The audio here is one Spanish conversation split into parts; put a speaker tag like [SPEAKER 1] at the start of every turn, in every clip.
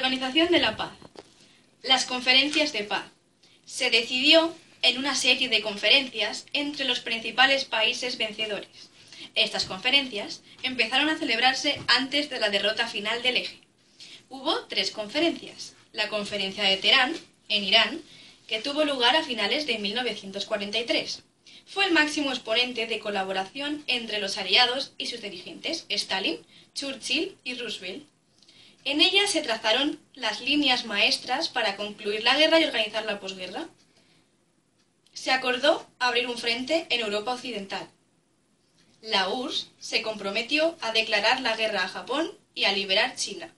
[SPEAKER 1] Organización de la paz. Las conferencias de paz. Se decidió en una serie de conferencias entre los principales países vencedores. Estas conferencias empezaron a celebrarse antes de la derrota final del Eje. Hubo 3 conferencias. La conferencia de Teherán, en Irán, que tuvo lugar a finales de 1943. Fue el máximo exponente de colaboración entre los aliados y sus dirigentes, Stalin, Churchill y Roosevelt. En ella se trazaron las líneas maestras para concluir la guerra y organizar la posguerra. Se acordó abrir un frente en Europa Occidental. La URSS se comprometió a declarar la guerra a Japón y a liberar China.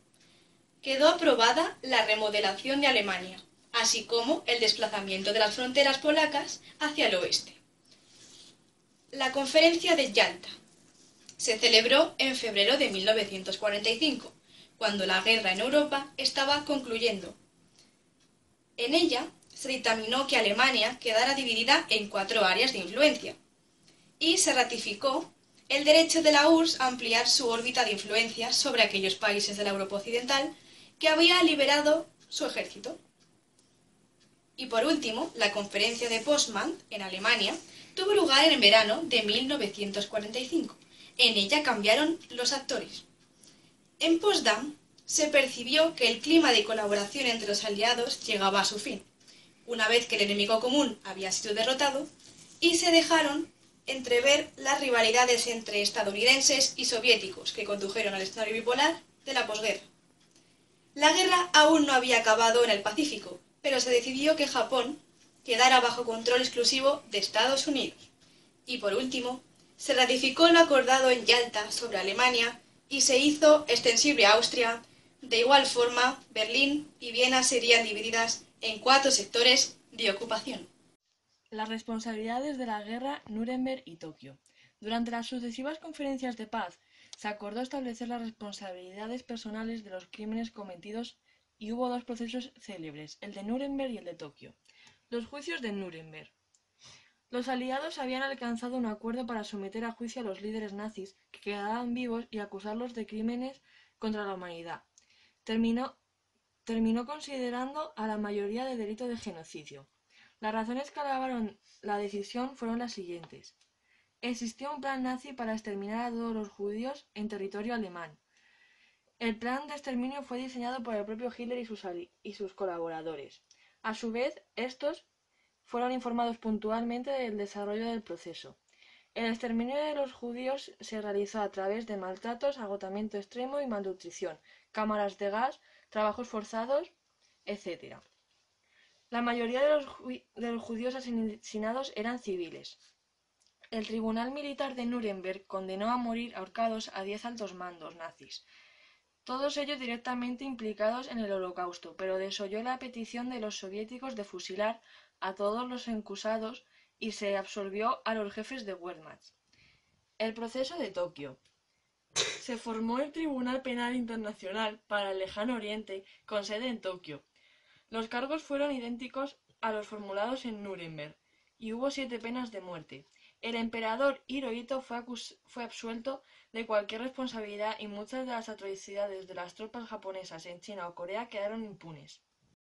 [SPEAKER 1] Quedó aprobada la remodelación de Alemania, así como el desplazamiento de las fronteras polacas hacia el oeste. La Conferencia de Yalta se celebró en febrero de 1945, cuando la guerra en Europa estaba concluyendo. En ella se dictaminó que Alemania quedara dividida en 4 áreas de influencia y se ratificó el derecho de la URSS a ampliar su órbita de influencia sobre aquellos países de la Europa Occidental que había liberado su ejército. Y por último, la Conferencia de Potsdam, en Alemania, tuvo lugar en verano de 1945. En ella cambiaron los actores. En Potsdam se percibió que el clima de colaboración entre los aliados llegaba a su fin, una vez que el enemigo común había sido derrotado, y se dejaron entrever las rivalidades entre estadounidenses y soviéticos que condujeron al escenario bipolar de la posguerra. La guerra aún no había acabado en el Pacífico, pero se decidió que Japón quedara bajo control exclusivo de Estados Unidos. Y por último, se ratificó lo acordado en Yalta sobre Alemania y se hizo extensible a Austria. De igual forma, Berlín y Viena serían divididas en 4 sectores de ocupación.
[SPEAKER 2] Las responsabilidades de la guerra, Nuremberg y Tokio. Durante las sucesivas conferencias de paz, se acordó establecer las responsabilidades personales de los crímenes cometidos y hubo 2 procesos célebres, el de Nuremberg y el de Tokio. Los juicios de Nuremberg. Los aliados habían alcanzado un acuerdo para someter a juicio a los líderes nazis que quedaban vivos y acusarlos de crímenes contra la humanidad. Terminó considerando a la mayoría de delito de genocidio. Las razones que alabaron la decisión fueron las siguientes. Existió un plan nazi para exterminar a todos los judíos en territorio alemán. El plan de exterminio fue diseñado por el propio Hitler y sus colaboradores. A su vez, estos fueron informados puntualmente del desarrollo del proceso. El exterminio de los judíos se realizó a través de maltratos, agotamiento extremo y malnutrición, cámaras de gas, trabajos forzados, etc. La mayoría de los judíos asesinados eran civiles. El tribunal militar de Nuremberg condenó a morir ahorcados a 10 altos mandos nazis, todos ellos directamente implicados en el Holocausto, pero desoyó la petición de los soviéticos de fusilar a todos los acusados y se absolvió a los jefes de Wehrmacht. El proceso de Tokio. Se formó el Tribunal Penal Internacional para el Lejano Oriente con sede en Tokio. Los cargos fueron idénticos a los formulados en Nuremberg y hubo 7 penas de muerte. El emperador Hirohito fue absuelto de cualquier responsabilidad y muchas de las atrocidades de las tropas japonesas en China o Corea quedaron impunes.